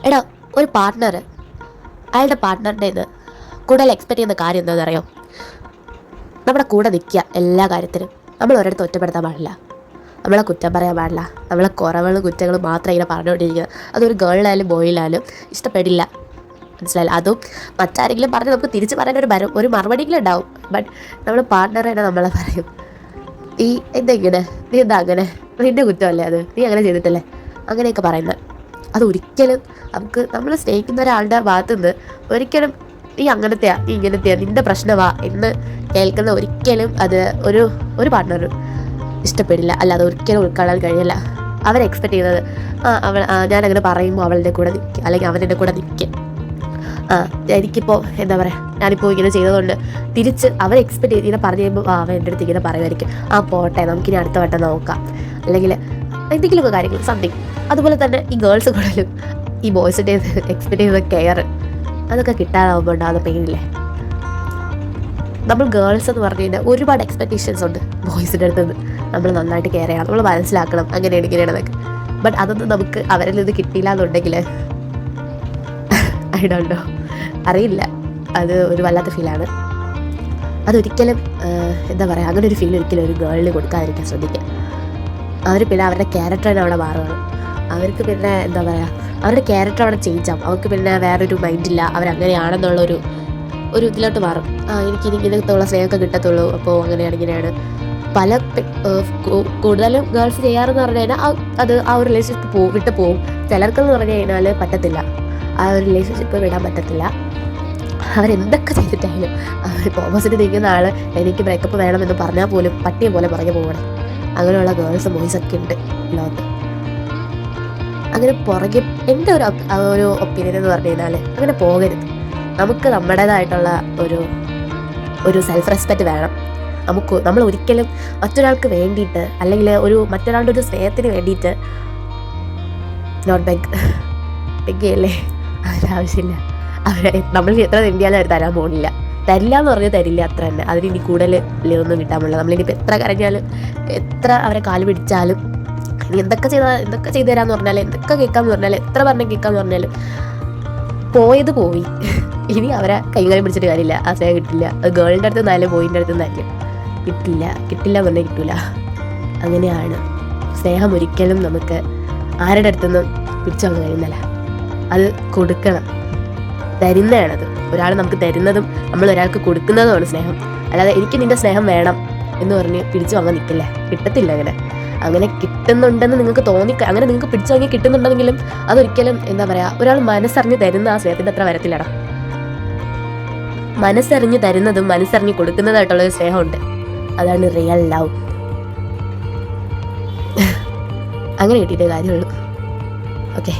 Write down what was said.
എടാ, ഒരു പാർട്ട്ണർ അയാളുടെ പാർട്ട്ണറിൻ്റെ നിന്ന് കൂടുതൽ എക്സ്പെക്ട് ചെയ്യുന്ന കാര്യം എന്താണെന്ന് അറിയോ? നമ്മുടെ കൂടെ നിൽക്കുക എല്ലാ കാര്യത്തിനും. നമ്മൾ ഒരിടത്ത് ഒറ്റപ്പെടുത്താൻ പാടില്ല, നമ്മളെ കുറ്റം പറയാൻ പാടില്ല, നമ്മളെ കുറവുകളും കുറ്റങ്ങളും മാത്രം ഇങ്ങനെ പറഞ്ഞുകൊണ്ടിരിക്കുക. അതൊരു ഗേളിലായാലും ബോയിലായാലും ഇഷ്ടപ്പെടില്ല, മനസ്സിലായില്ല? അതും മറ്റാരെങ്കിലും പറഞ്ഞ് നമുക്ക് തിരിച്ച് പറയാൻ ഒരു മറുപടിയെങ്കിലും ഉണ്ടാവും. ബട്ട് നമ്മൾ പാർട്ട്ണർ തന്നെ നമ്മളെ പറയും, നീ എന്തെങ്ങനെ, നീ എന്താ അങ്ങനെ, നിൻ്റെ കുറ്റമല്ലേ അത്, നീ അങ്ങനെ ചെയ്തിട്ടല്ലേ, അങ്ങനെയൊക്കെ പറയുന്നത്. അതൊരിക്കലും നമുക്ക് നമ്മൾ സ്നേഹിക്കുന്ന ഒരാളുടെ ഭാഗത്തു നിന്ന് ഒരിക്കലും നീ അങ്ങനത്തെയാ, നീ ഇങ്ങനത്തെയാ, നിൻ്റെ പ്രശ്നമാ എന്ന് കേൾക്കുന്ന ഒരിക്കലും അത് ഒരു പാർട്ട്ണറും ഇഷ്ടപ്പെടില്ല. അല്ലാതെ ഒരിക്കലും ഉൾക്കൊള്ളാൻ കഴിയില്ല. അവർ എക്സ്പെക്ട് ചെയ്യുന്നത് ഞാനങ്ങനെ പറയുമ്പോൾ അവളുടെ കൂടെ നിൽക്കുക, അല്ലെങ്കിൽ അവൻ്റെ കൂടെ നിൽക്കുക. എനിക്കിപ്പോൾ എന്താ പറയുക, ഞാനിപ്പോൾ ഇങ്ങനെ ചെയ്തതുകൊണ്ട് തിരിച്ച് അവർ എക്സ്പെക്ട് ചെയ്ത് ഇങ്ങനെ പറഞ്ഞു കഴിയുമ്പോൾ അവൻ എൻ്റെ അടുത്ത് ഇങ്ങനെ പറയുമായിരിക്കും, പോട്ടെ നമുക്കിനി അടുത്ത വട്ടം നോക്കാം, അല്ലെങ്കിൽ എന്തെങ്കിലുമൊക്കെ കാര്യങ്ങൾ സംതിങ്. അതുപോലെ തന്നെ ഈ ഗേൾസ് കൂടുതലും ഈ ബോയ്സിൻ്റെ എക്സ്പെക്ട് ചെയ്യുന്ന കെയർ അതൊക്കെ കിട്ടാതാവുമ്പോൾ ഉണ്ടാകുന്ന പെയിനില്ലേ. നമ്മൾ ഗേൾസ് എന്ന് പറഞ്ഞു കഴിഞ്ഞാൽ ഒരുപാട് എക്സ്പെക്റ്റേഷൻസ് ഉണ്ട് ബോയ്സിൻ്റെ അടുത്ത് നിന്ന്. നമ്മൾ നന്നായിട്ട് കെയർ ചെയ്യണം, നമ്മൾ മനസ്സിലാക്കണം, അങ്ങനെയാണ് ഇങ്ങനെയാണെന്നൊക്കെ. ബട്ട് അതൊന്നും നമുക്ക് അവരിൽ നിന്ന് കിട്ടിയില്ല എന്നുണ്ടെങ്കിൽ ഐ ഡോണ്ട് നോ, അറിയില്ല, അത് ഒരു വല്ലാത്ത ഫീലാണ്. അതൊരിക്കലും എന്താ പറയുക, അങ്ങനെ ഒരു ഫീൽ ഒരിക്കലും ഒരു ഗേളിന് കൊടുക്കാതിരിക്കാൻ ശ്രദ്ധിക്കുക. അവർ പിന്നെ അവരുടെ ക്യാരക്ടറിനെ അവിടെ മാറുകയാണ്. അവർക്ക് പിന്നെ എന്താ പറയുക, അവരുടെ ക്യാരക്ടർ അവിടെ ചേഞ്ച് ആവും. അവർക്ക് പിന്നെ വേറൊരു മൈൻഡില്ല, അവരങ്ങനെയാണെന്നുള്ളൊരു ഇതിലോട്ട് മാറും. എനിക്കിനി ഇങ്ങനത്തുള്ള സ്നേഹമൊക്കെ കിട്ടത്തുള്ളൂ, അപ്പോൾ അങ്ങനെയാണ് ഇങ്ങനെയാണ്. പല കൂടുതലും ഗേൾസ് ചെയ്യാറെന്ന് പറഞ്ഞു കഴിഞ്ഞാൽ അത് ആ ഒരു റിലേഷൻഷിപ്പ് വിട്ട് പോവും. ചിലർക്കെന്ന് പറഞ്ഞു കഴിഞ്ഞാൽ പറ്റത്തില്ല, ആ ഒരു റിലേഷൻഷിപ്പ് വിടാൻ പറ്റത്തില്ല. അവരെന്തൊക്കെ ചെയ്തിട്ടായാലും അവർ ഓപ്പോസിറ്റ് നിൽക്കുന്ന ആൾ എനിക്ക് ബ്രേക്കപ്പ് വേണമെന്ന് പറഞ്ഞാൽ പോലും പട്ടിയെ പോലെ പറഞ്ഞു പോകണം. അങ്ങനെയുള്ള ഗേൾസ് ബോയ്സൊക്കെ ഉണ്ട് ലോകത്ത്. അങ്ങനെ പുറകെ എൻ്റെ ഒരു ഒപ്പീനിയൻ എന്ന് പറഞ്ഞു കഴിഞ്ഞാൽ അങ്ങനെ പോകരുത്. നമുക്ക് നമ്മുടേതായിട്ടുള്ള ഒരു സെൽഫ് റെസ്പെക്റ്റ് വേണം. നമ്മൾ ഒരിക്കലും മറ്റൊരാൾക്ക് വേണ്ടിയിട്ട്, അല്ലെങ്കിൽ മറ്റൊരാളുടെ ഒരു സ്നേഹത്തിന് വേണ്ടിയിട്ട് നോട്ട് ബെഗ്ഗല്ലേ, അതിനാവശ്യമില്ല. നമ്മൾ എത്ര തെണ്ടിയാലും അവർ തരാൻ പോകുന്നില്ല. തരില്ല എന്ന് പറഞ്ഞാൽ തരില്ല, അത്ര തന്നെ. അതിനി കൂടുതൽ ഒന്നും കിട്ടാൻ പോകില്ല. നമ്മളിനിപ്പോൾ എത്ര കരഞ്ഞാലും എത്ര അവരെ കാല് പിടിച്ചാലും ഇനി എന്തൊക്കെ ചെയ്തു തരാമെന്ന് പറഞ്ഞാൽ, എന്തൊക്കെ കേൾക്കാമെന്ന് പറഞ്ഞാൽ, എത്ര പറഞ്ഞാൽ കേൾക്കാമെന്ന് പറഞ്ഞാലും പോയത് പോയി. ഇനി അവരെ കൈകാര്യം പിടിച്ചിട്ട് കാര്യമില്ല, ആ സ്നേഹം കിട്ടില്ല. അത് ഗേളിൻ്റെ അടുത്ത് നിന്നാലും ബോയിൻ്റെ അടുത്ത് നിന്നാലും കിട്ടില്ല എന്ന് പറഞ്ഞാൽ കിട്ടില്ല. അങ്ങനെയാണ് സ്നേഹം. ഒരിക്കലും നമുക്ക് ആരുടെ അടുത്തുനിന്നും പിടിച്ചു വാങ്ങാൻ കഴിയുന്നില്ല. അത് കൊടുക്കണം, തരുന്നതാണത്. ഒരാൾ നമുക്ക് തരുന്നതും നമ്മൾ ഒരാൾക്ക് കൊടുക്കുന്നതുമാണ് സ്നേഹം. അല്ലാതെ എനിക്ക് നിൻ്റെ സ്നേഹം വേണം എന്ന് പറഞ്ഞ് പിടിച്ചു വാങ്ങാൻ നിൽക്കില്ല, കിട്ടത്തില്ല. അങ്ങനെ കിട്ടുന്നുണ്ടെന്ന് നിങ്ങൾക്ക് അങ്ങനെ നിങ്ങൾക്ക് പിടിച്ചു വാങ്ങി കിട്ടുന്നുണ്ടെങ്കിലും അതൊരിക്കലും എന്താ പറയുക, ഒരാൾ മനസ്സറിഞ്ഞ് തരുന്ന ആ സ്നേഹത്തിൻ്റെ അത്ര വരത്തില്ലടാ. മനസ്സറിഞ്ഞ് തരുന്നതും മനസ്സറിഞ്ഞ് കൊടുക്കുന്നതായിട്ടുള്ളൊരു സ്നേഹമുണ്ട്, അതാണ് റിയൽ ലവ്. അങ്ങനെ കിട്ടിയിട്ടേ കാര്യമുള്ളൂ. ഓക്കെ.